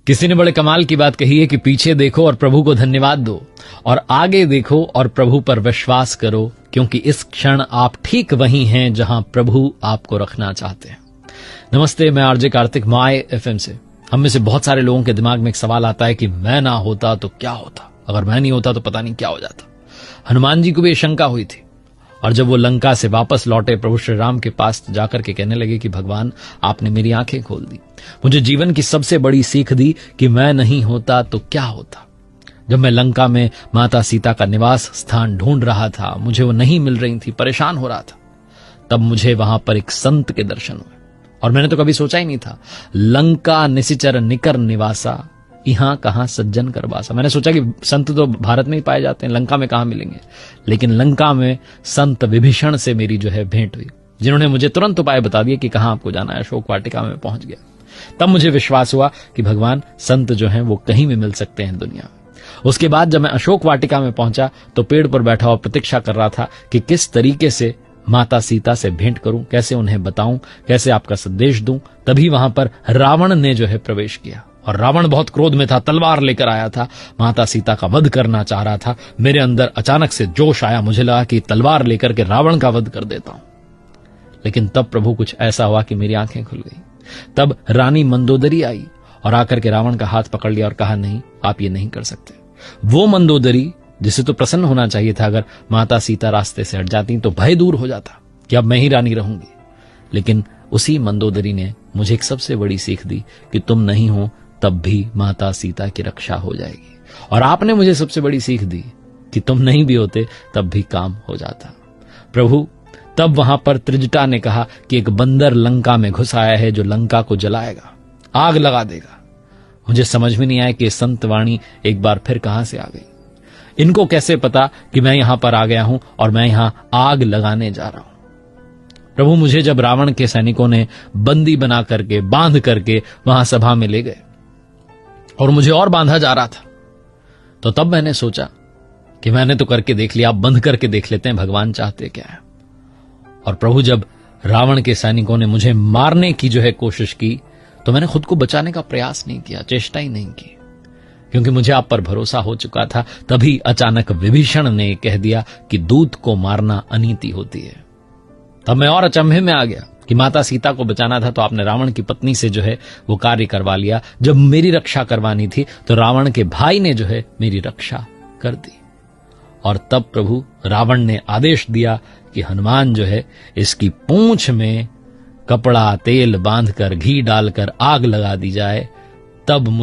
किसी ने बड़े कमाल की बात कही है कि पीछे देखो और प्रभु को धन्यवाद दो और आगे देखो और प्रभु पर विश्वास करो, क्योंकि इस क्षण आप ठीक वहीं हैं जहां प्रभु आपको रखना चाहते हैं। नमस्ते, मैं आरजे कार्तिक, माय एफएम से। हम में से बहुत सारे लोगों के दिमाग में एक सवाल आता है कि मैं ना होता तो क्या होता, अगर मैं नहीं होता तो पता नहीं क्या हो जाता। हनुमान जी को भी शंका हुई थी, और जब वो लंका से वापस लौटे, प्रभु श्री राम के पास जाकर के कहने लगे कि भगवान, आपने मेरी आंखें खोल दी, मुझे जीवन की सबसे बड़ी सीख दी कि मैं नहीं होता तो क्या होता। जब मैं लंका में माता सीता का निवास स्थान ढूंढ रहा था, मुझे वो नहीं मिल रही थी, परेशान हो रहा था, तब मुझे वहां पर एक संत के दर्शन हुए। और मैंने तो कभी सोचा ही नहीं था, लंका निशिचर निकर निवासा, यहां कहां सज्जन कर वासा। मैंने सोचा कि संत तो भारत में ही पाए जाते हैं, लंका में कहां मिलेंगे। लेकिन लंका में संत विभीषण से मेरी जो है भेंट हुई, जिन्होंने मुझे तुरंत उपाय बता दिए कि कहां आपको जाना है। अशोक वाटिका में पहुंच गया। तब मुझे विश्वास हुआ कि भगवान, संत जो हैं वो कहीं भी मिल सकते हैं दुनिया में। उसके बाद जब मैं अशोक वाटिका में पहुंचा तो पेड़ पर बैठा और प्रतीक्षा कर रहा था कि किस तरीके से माता सीता से भेंट करूं, कैसे उन्हें बताऊं, कैसे आपका संदेश दूं। तभी वहां पर रावण ने जो है प्रवेश किया, और रावण बहुत क्रोध में था, तलवार लेकर आया था, माता सीता का वध करना चाह रहा था। मेरे अंदर अचानक से जोश आया, मुझे लगा कि तलवार लेकर के रावण का वध कर देता हूं। लेकिन तब प्रभु कुछ ऐसा हुआ कि मेरी आंखें खुल गई। तब रानी मंदोदरी आई और आकर के रावण का हाथ पकड़ लिया और कहा, नहीं, आप ये नहीं कर सकते। वो मंदोदरी जिसे तो प्रसन्न होना चाहिए था, अगर माता सीता रास्ते से हट जाती तो भय दूर हो जाता कि अब मैं ही रानी रहूंगी। लेकिन उसी मंदोदरी ने मुझे एक सबसे बड़ी सीख दी कि तुम नहीं हो तब भी माता सीता की रक्षा हो जाएगी। और आपने मुझे सबसे बड़ी सीख दी कि तुम नहीं भी होते तब भी काम हो जाता। प्रभु, तब वहां पर त्रिजटा ने कहा कि एक बंदर लंका में घुस आया है जो लंका को जलाएगा, आग लगा देगा। मुझे समझ में नहीं आया कि संत वाणी एक बार फिर कहां से आ गई। इनको कैसे पता कि मैं यहां पर आ गया हूं और मैं यहां आग लगाने जा रहा हूं। प्रभु, मुझे जब रावण के सैनिकों ने बंदी बना करके, बांध करके वहां सभा में ले गए और मुझे और बांधा जा रहा था, तो तब मैंने सोचा कि मैंने तो करके देख लिया, अब बंद करके देख लेते हैं भगवान चाहते क्या है। और प्रभु, जब रावण के सैनिकों ने मुझे मारने की जो है कोशिश की, तो मैंने खुद को बचाने का प्रयास नहीं किया, चेष्टा ही नहीं की, क्योंकि मुझे आप पर भरोसा हो चुका था। तभी अचानक विभीषण ने कह दिया कि दूत को मारना अनीति होती है। तब मैं और अचंभे में आ गया कि माता सीता को बचाना था तो आपने रावण की पत्नी से जो है वो कार्य करवा लिया। जब मेरी रक्षा करवानी थी तो रावण के भाई ने जो है मेरी रक्षा कर दी। और तब प्रभु, रावण ने आदेश दिया कि हनुमान जो है इसकी पूंछ में कपड़ा तेल बांधकर, घी डालकर आग लगा दी जाए। तब